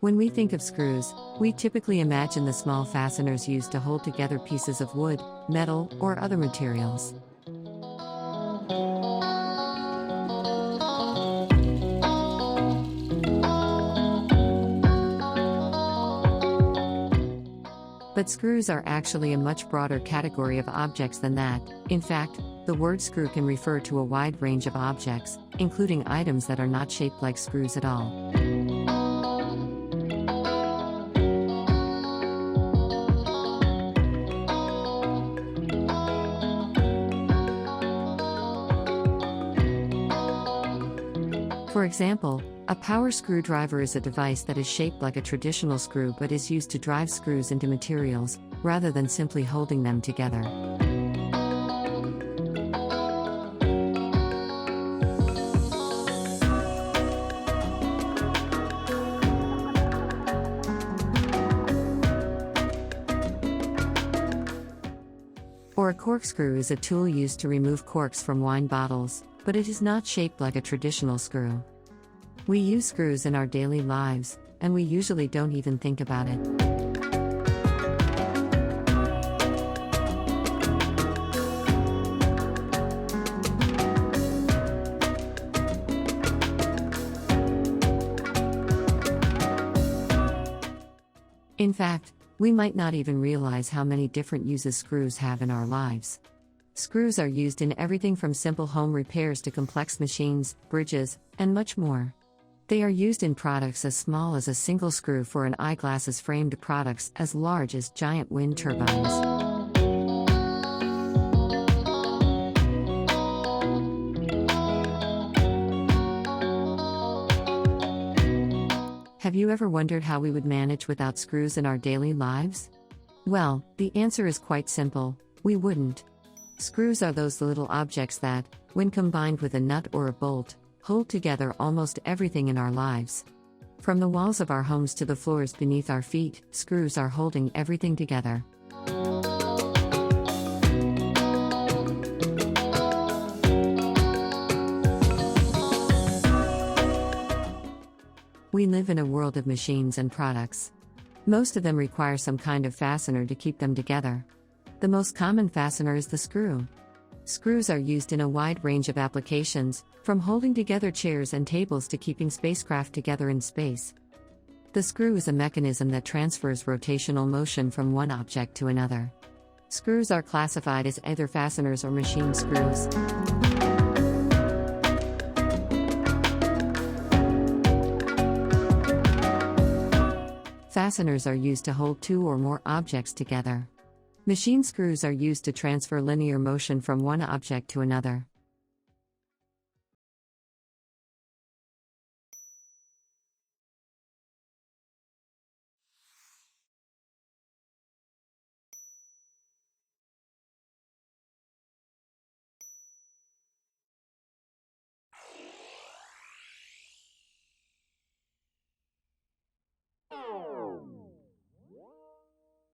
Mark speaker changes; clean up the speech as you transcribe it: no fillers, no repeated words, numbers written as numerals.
Speaker 1: When we think of screws, we typically imagine the small fasteners used to hold together pieces of wood, metal, or other materials. But screws are actually a much broader category of objects than that. In fact, the word screw can refer to a wide range of objects, including items that are not shaped like screws at all. For example, a power screwdriver is a device that is shaped like a traditional screw but is used to drive screws into materials, rather than simply holding them together. Or a corkscrew is a tool used to remove corks from wine bottles, but it is not shaped like a traditional screw. We use screws in our daily lives, and we usually don't even think about it. In fact, we might not even realize how many different uses screws have in our lives. Screws are used in everything from simple home repairs to complex machines, bridges, and much more. They are used in products as small as a single screw for an eyeglasses frame to products as large as giant wind turbines. Have you ever wondered how we would manage without screws in our daily lives? Well, the answer is quite simple: we wouldn't. Screws are those little objects that, when combined with a nut or a bolt, hold together almost everything in our lives. From the walls of our homes to the floors beneath our feet, screws are holding everything together. We live in a world of machines and products. Most of them require some kind of fastener to keep them together. The most common fastener is the screw. Screws are used in a wide range of applications, from holding together chairs and tables to keeping spacecraft together in space. The screw is a mechanism that transfers rotational motion from one object to another. Screws are classified as either fasteners or machine screws. Fasteners are used to hold two or more objects together. Machine screws are used to transfer linear motion from one object to another.